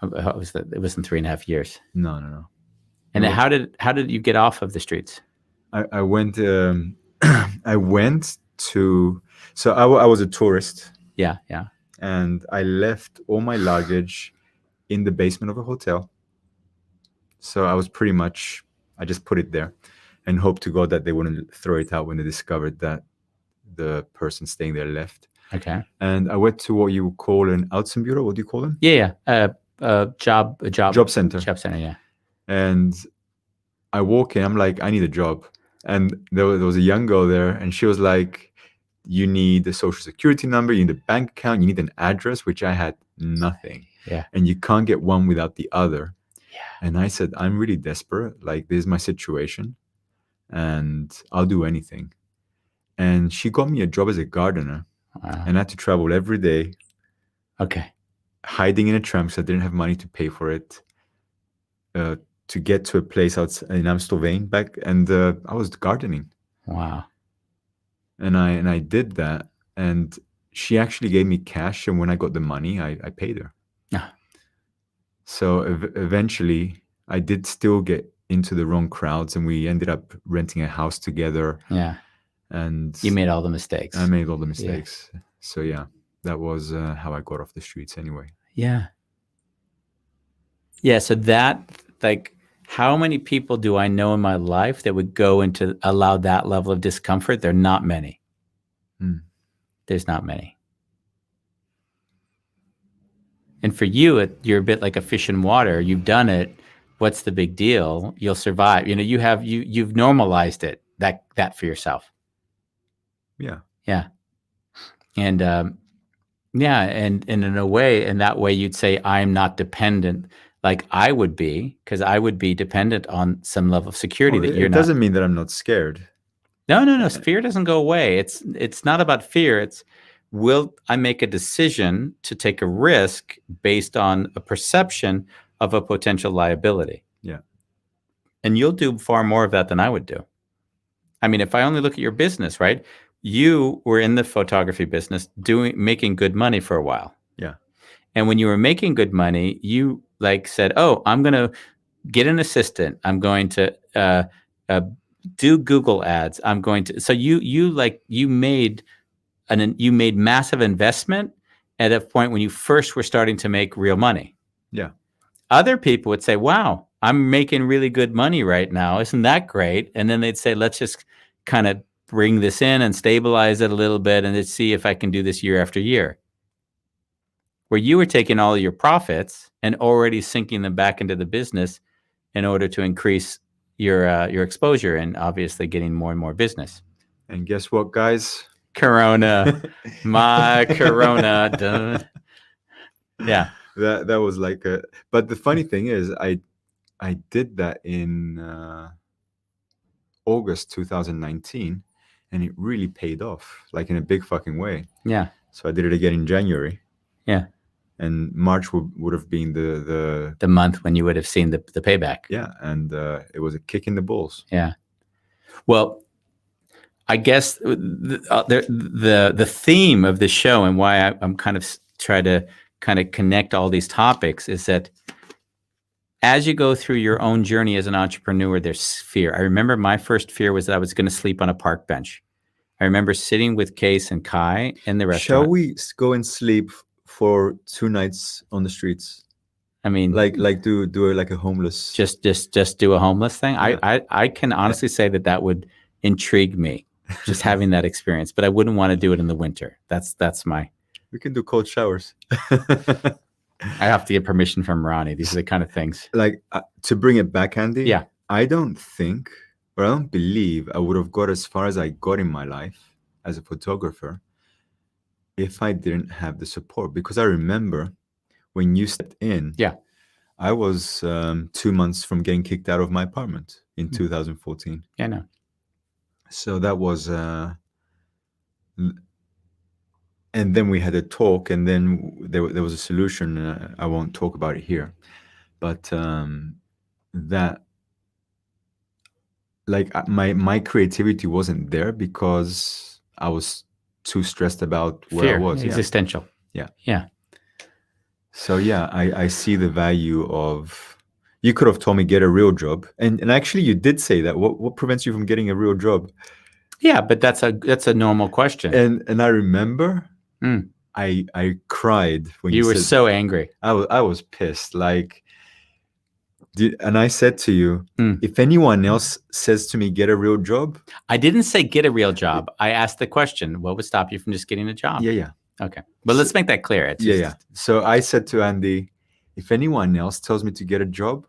It wasn't 3.5 years. No. And then how did you get off of the streets? I went. I went to. So I was a tourist. Yeah. And I left all my luggage in the basement of a hotel. So I was pretty much. I just put it there, and hoped to God that they wouldn't throw it out when they discovered that the person staying there left. Okay. And I went to what you would call an Außenbüro. What do you call them? Yeah. Job center. Job center. Yeah. And I walk in. I'm like, I need a job. And there was a young girl there, and she was like, you need the social security number, you need a bank account, you need an address, which I had nothing. Yeah. And you can't get one without the other. Yeah. And I said, I'm really desperate. This is my situation, and I'll do anything. And she got me a job as a gardener. Wow. And I had to travel every day. Okay. Hiding in a tram because I didn't have money to pay for it. To get to a place outside in Amstelveen back, and I was gardening. Wow. And I did that, and she actually gave me cash, and when I got the money, I paid her. Yeah. So eventually, I did still get into the wrong crowds, and we ended up renting a house together. Yeah. And you made all the mistakes. I made all the mistakes. Yeah. So yeah, that was how I got off the streets anyway. Yeah. Yeah. So that, like, how many people do I know in my life that would go into allow that level of discomfort? There are not many. There's not many. And for you, you're a bit like a fish in water. You've done it. What's the big deal? You'll survive. You've normalized it, that for yourself. Yeah. Yeah. And and in a way, in that way, you'd say, I'm not dependent like I would be, because I would be dependent on some level of security that you're not. It doesn't mean that I'm not scared. No. Fear doesn't go away. It's not about fear. It's, will I make a decision to take a risk based on a perception of a potential liability? Yeah. And you'll do far more of that than I would do. I mean, if I only look at your business, right? You were in the photography business making good money for a while. Yeah. And when you were making good money, you said, oh, I'm going to get an assistant. I'm going to do Google ads. I'm going to, so you made massive investment at a point when you first were starting to make real money. Yeah. Other people would say, wow, I'm making really good money right now. Isn't that great? And then they'd say, let's just kind of bring this in and stabilize it a little bit and let's see if I can do this year after year. Where you were taking all of your profits and already sinking them back into the business in order to increase your exposure and obviously getting more and more business. And guess what, guys? Corona. My Corona. Duh. Yeah. That was like a, but the funny thing is I did that in August 2019 and it really paid off, like in a big fucking way. Yeah. So I did it again in January. Yeah. And March would have been the month when you would have seen the payback. Yeah. And it was a kick in the balls. Yeah. Well, I guess the theme of the show and why I'm kind of try to kind of connect all these topics is that as you go through your own journey as an entrepreneur, there's fear. I remember my first fear was that I was going to sleep on a park bench. I remember sitting with Case and Kai in the restaurant. Shall we go and sleep for 2 nights on the streets? I mean, like do like a homeless. Just do a homeless thing. Yeah. I can honestly say that would intrigue me, just having that experience. But I wouldn't want to do it in the winter. That's my. We can do cold showers. I have to get permission from Ronnie. These are the kind of things. Like to bring it back, Andy. Yeah. I don't think, or I don't believe I would have got as far as I got in my life as a photographer if I didn't have the support. Because I remember when you stepped in, yeah, I was 2 months from getting kicked out of my apartment in 2014. Yeah, no. So that was, and then we had a talk, and then there was a solution. I won't talk about it here, but that, like, my creativity wasn't there because I was too stressed about where fear, I was. Existential. Yeah. So yeah, I see the value of. You could have told me get a real job, and actually you did say that. What prevents you from getting a real job? Yeah, but that's a normal question. And I remember I cried when you were so angry. I was pissed. Like, and I said to you, if anyone else says to me, get a real job. I didn't say get a real job. I asked the question, what would stop you from just getting a job? Yeah. Okay. But let's make that clear. Yeah. So I said to Andy, if anyone else tells me to get a job,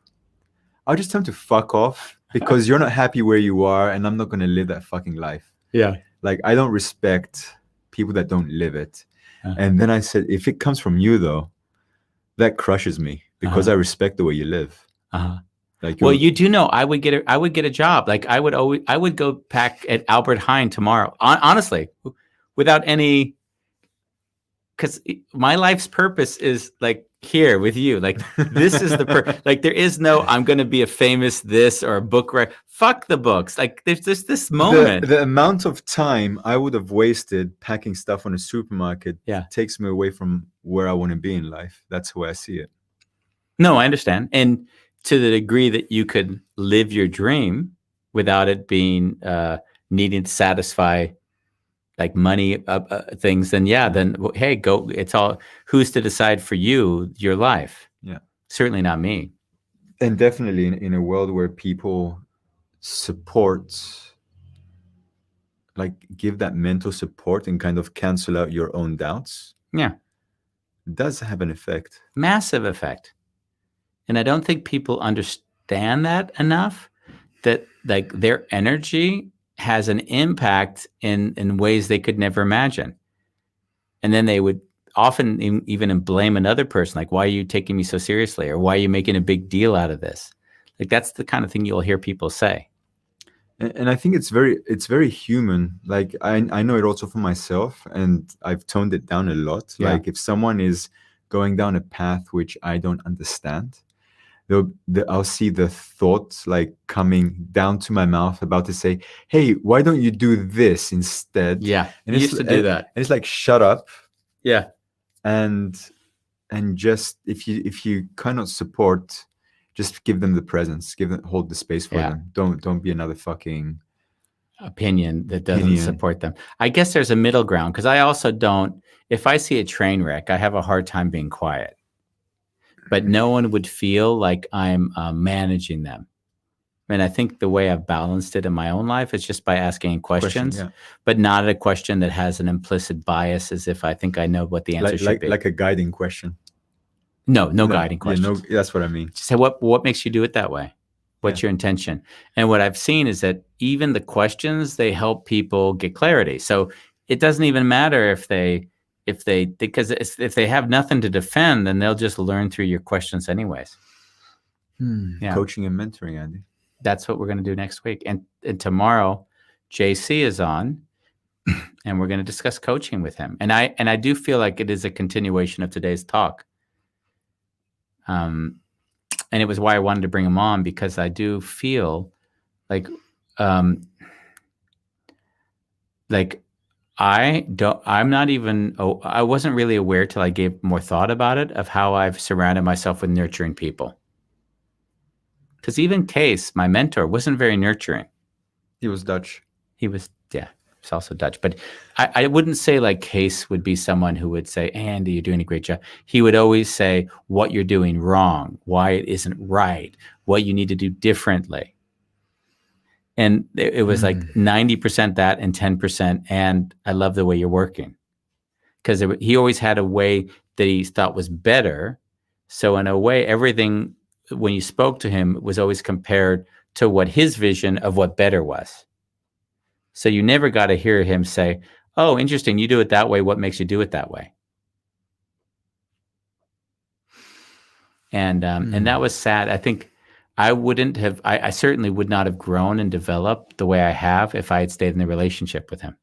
I'll just tell them to fuck off because you're not happy where you are and I'm not going to live that fucking life. Yeah. Like, I don't respect people that don't live it. And then I said, if it comes from you though, that crushes me because I respect the way you live. Like, well, you do know I would get a job. Like I would go pack at Albert Heijn tomorrow. Honestly, without any because my life's purpose is like here with you. Like this is like there is no I'm going to be a famous this or a book writer. Fuck the books. Like there's just this moment. The amount of time I would have wasted packing stuff on a supermarket takes me away from where I want to be in life. That's the way I see it. No, I understand. And to the degree that you could live your dream without it being needing to satisfy like money things, then hey, go. It's all who's to decide for you your life. Yeah, certainly not me. And definitely in a world where people support, like give that mental support and kind of cancel out your own doubts. Yeah, it does have an effect, massive effect. And I don't think people understand that enough, that like their energy has an impact in ways they could never imagine. And then they would often even blame another person, like, why are you taking me so seriously? Or why are you making a big deal out of this? Like, that's the kind of thing you'll hear people say. And I think it's very human. Like I know it also for myself, and I've toned it down a lot. Yeah. Like if someone is going down a path which I don't understand, I'll see the thoughts like coming down to my mouth about to say, hey, why don't you do this instead? Yeah, and used to do that. And it's like, shut up. Yeah. And just if you cannot support, just give them the presence, hold the space for them. Don't be another fucking opinion that doesn't support them. I guess there's a middle ground, because I also don't, if I see a train wreck, I have a hard time being quiet. But no one would feel like I'm managing them. And I think the way I've balanced it in my own life is just by asking questions, but not a question that has an implicit bias, as if I think I know what the answer should be. Like a guiding question. No guiding questions. Yeah, that's what I mean. Just say, what makes you do it that way? What's your intention? And what I've seen is that even the questions, they help people get clarity. So it doesn't even matter if they have nothing to defend, then they'll just learn through your questions anyways. Coaching and mentoring, Andy. That's what we're going to do next week. And tomorrow, JC is on, and we're going to discuss coaching with him. And I do feel like it is a continuation of today's talk. And it was why I wanted to bring him on, because I do feel like I wasn't really aware till I gave more thought about it, of how I've surrounded myself with nurturing people. Because even Case, my mentor, wasn't very nurturing. He was Dutch. He's also Dutch. But I wouldn't say like Case would be someone who would say, Andy, you're doing a great job. He would always say what you're doing wrong, why it isn't right, what you need to do differently. And it was like 90% that and 10%, and I love the way you're working. Because he always had a way that he thought was better. So in a way, everything, when you spoke to him, was always compared to what his vision of what better was. So you never got to hear him say, oh, interesting, you do it that way. What makes you do it that way? And that was sad. I think I certainly would not have grown and developed the way I have if I had stayed in the relationship with him.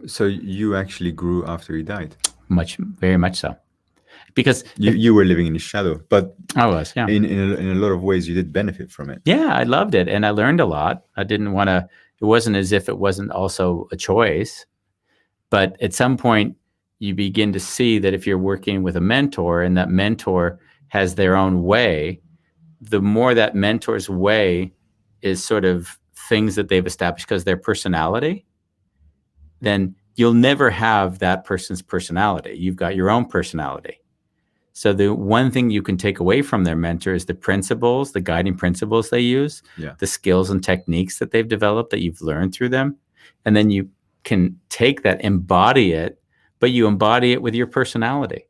So you actually grew after he died? Very much so. Because you were living in the shadow, but I was, yeah. In a lot of ways, you did benefit from it. Yeah, I loved it, and I learned a lot. I didn't want to. It wasn't as if it wasn't also a choice, but at some point, you begin to see that if you're working with a mentor, and that mentor has their own way, the more that mentor's way is sort of things that they've established because their personality, then you'll never have that person's personality. You've got your own personality. So the one thing you can take away from their mentor is the principles, the guiding principles they use, the skills and techniques that they've developed that you've learned through them. And then you can take that, embody it, but you embody it with your personality.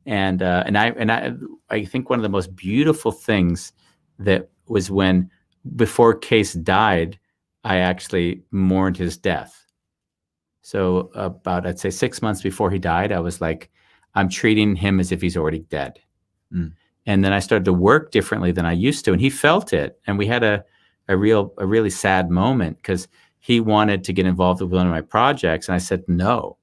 And I think one of the most beautiful things that was when, before Case died, I actually mourned his death. So about, I'd say 6 months before he died, I was like, I'm treating him as if he's already dead. And then I started to work differently than I used to. And he felt it. And we had a really sad moment, because he wanted to get involved with one of my projects, and I said no,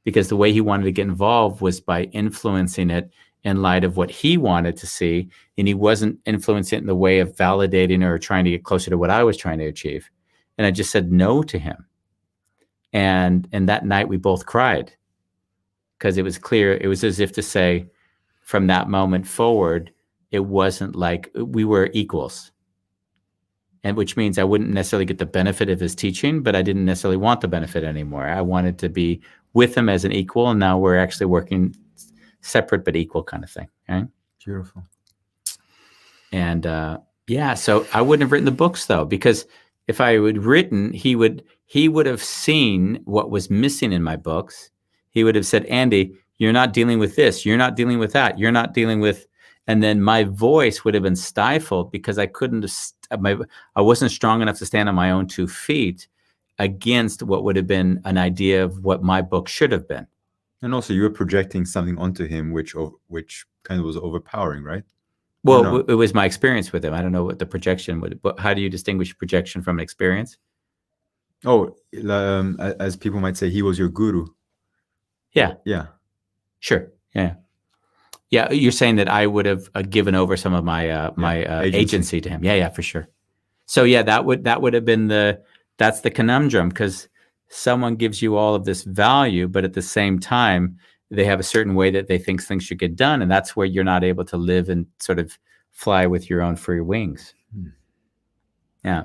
because the way he wanted to get involved was by influencing it in light of what he wanted to see, and he wasn't influencing it in the way of validating or trying to get closer to what I was trying to achieve. And I just said no to him. And that night we both cried, because it was clear, it was as if to say, from that moment forward, it wasn't like we were equals. And which means I wouldn't necessarily get the benefit of his teaching, but I didn't necessarily want the benefit anymore. I wanted to be with him as an equal, and now we're actually working separate but equal kind of thing. Right? Beautiful. And so I wouldn't have written the books, though, because if I had written, he would have seen what was missing in my books. He would have said, Andy, you're not dealing with this. You're not dealing with that. You're not dealing with, and then my voice would have been stifled because I I wasn't strong enough to stand on my own 2 feet against what would have been an idea of what my book should have been. And also you were projecting something onto him, which kind of was overpowering, right? Well, it was my experience with him. I don't know what the projection would, but how do you distinguish projection from an experience? Oh, as people might say, he was your guru. Yeah. Yeah. Sure. Yeah. Yeah. You're saying that I would have given over some of my agency to him. Yeah, for sure. So yeah, that would have been that's the conundrum, because someone gives you all of this value, but at the same time, they have a certain way that they think things should get done. And that's where you're not able to live and sort of fly with your own free wings. Yeah.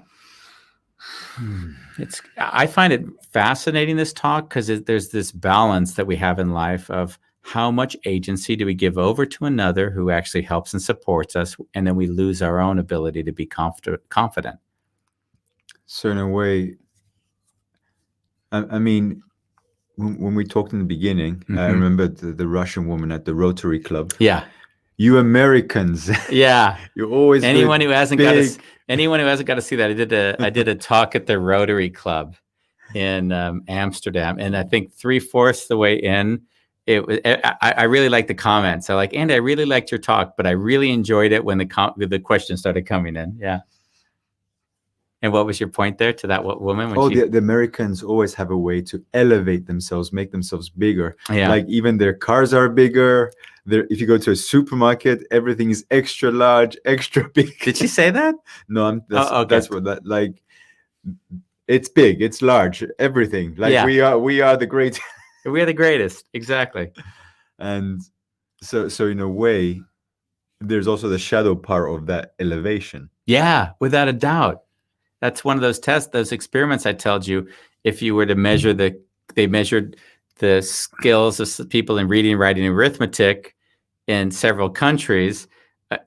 I find it fascinating, this talk, because there's this balance that we have in life of how much agency do we give over to another who actually helps and supports us, and then we lose our own ability to be confident. So in a way, I mean, when we talked in the beginning, I remember the Russian woman at the Rotary Club. Yeah. You Americans. Yeah. You're always anyone who hasn't got to see that. I did a talk at the Rotary Club in Amsterdam, and I think 3/4 the way in, I really liked the comments. So like, Andy, I really liked your talk, but I really enjoyed it when the questions started coming in. Yeah. And what was your point there to that woman? The Americans always have a way to elevate themselves, make themselves bigger. Yeah. Like even their cars are bigger. If you go to a supermarket, everything is extra large, extra big. Did she say that? No, okay. That's what that, like, it's big, it's large, everything. Like we are the great. We are the greatest. Exactly. And so in a way, there's also the shadow part of that elevation. Yeah, without a doubt. That's one of those tests, those experiments I told you. If you were to measure they measured the skills of people in reading, writing, and arithmetic in several countries,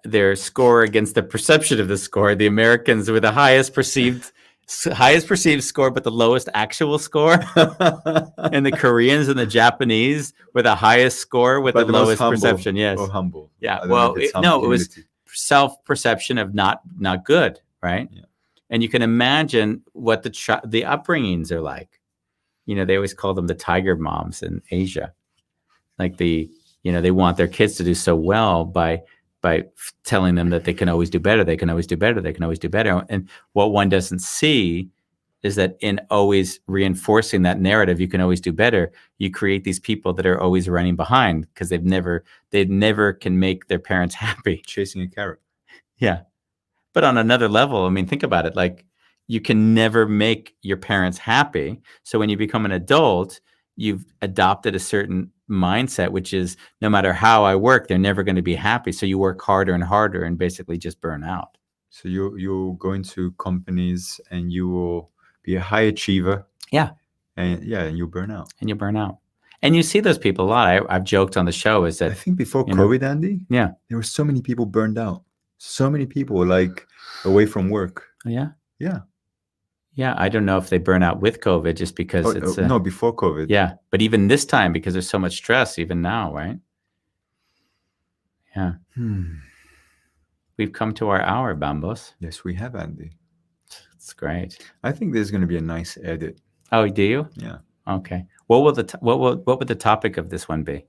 their score against the perception of the score. The Americans were the highest perceived score, but the lowest actual score. And the Koreans and the Japanese were the highest score with the lowest perception. Yes. Or humble. Yeah. Well, it was self-perception of not good, right? Yeah. And you can imagine what the upbringings are like. They always call them the tiger moms in Asia. Like they want their kids to do so well by telling them that they can always do better. They can always do better. They can always do better. And what one doesn't see is that in always reinforcing that narrative, you can always do better, you create these people that are always running behind because they never can make their parents happy. Chasing a carrot. Yeah. But on another level, I mean, think about it. Like, you can never make your parents happy. So when you become an adult, you've adopted a certain mindset, which is no matter how I work, they're never going to be happy. So you work harder and harder and basically just burn out. So you'll go into companies and you will be a high achiever. Yeah. And you'll burn out. And you see those people a lot. I've joked on the show is that I think before COVID, Andy, there were so many people burned out. So many people like away from work. Yeah. Yeah. Yeah. I don't know if they burn out with COVID just because no, before COVID. Yeah. But even this time, because there's so much stress, even now, right? Yeah. We've come to our hour, Bambos. Yes, we have, Andy. It's great. I think there's going to be a nice edit. Oh, do you? Yeah. Okay. What would the topic of this one be?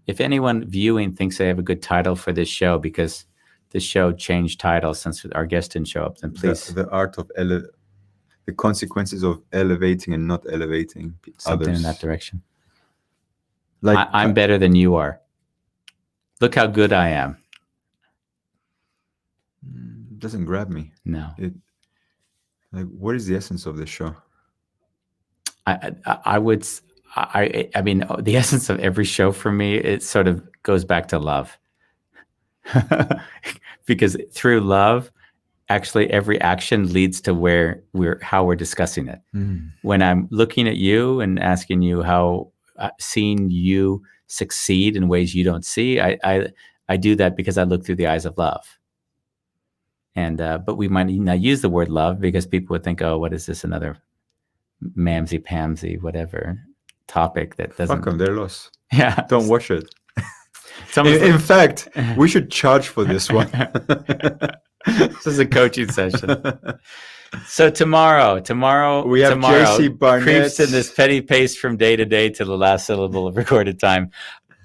If anyone viewing thinks they have a good title for this show, because this show changed titles since our guest didn't show up, then please. The art of the consequences of elevating and not elevating something others. In that direction. Like I'm better than you are. Look how good I am. Doesn't grab me. No. Like, what is the essence of the show? I mean, the essence of every show for me, it sort of goes back to love. Because through love, actually every action leads to how we're discussing it. When I'm looking at you and asking you how, seeing you succeed in ways you don't see, I do that because I look through the eyes of love. And but we might not use the word love because people would think, oh, what is this, another mamsy-pamsy, whatever topic that doesn't... Fuck them, they're lost. Yeah. Don't watch it. In fact, we should charge for this one. This is a coaching session. So tomorrow we have JC Barnett. Creeps in this petty pace from day to day to the last syllable of recorded time.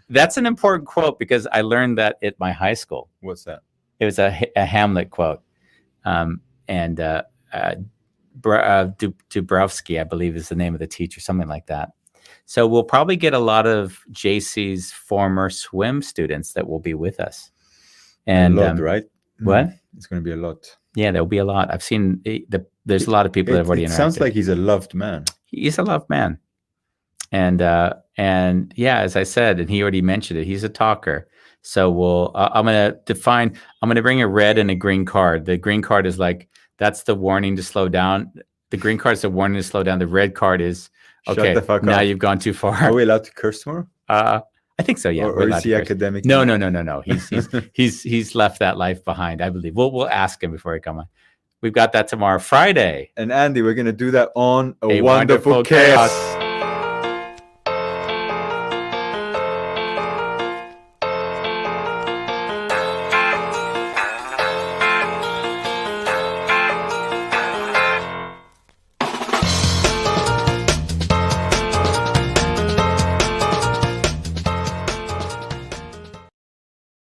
That's an important quote because I learned that at my high school. What's that? It was a Hamlet quote. Dubrovsky, I believe, is the name of the teacher, something like that. So we'll probably get a lot of JC's former swim students that will be with us. And a lot, right? What? It's going to be a lot. Yeah, there'll be a lot. I've seen there's a lot of people that have already interacted. It sounds like he's a loved man. He's a loved man. And yeah, as I said, and he already mentioned it, he's a talker. So I'm going to bring a red and a green card. The green card is like, that's the warning to slow down. The green card is the warning to slow down. The red card is, okay, shut the fuck now up. You've gone too far. Are we allowed to curse tomorrow? I think so, yeah. Or is he academic? No. He's left that life behind, I believe. We'll ask him before he comes on. We've got that tomorrow, Friday. And Andy, we're going to do that on a wonderful chaos.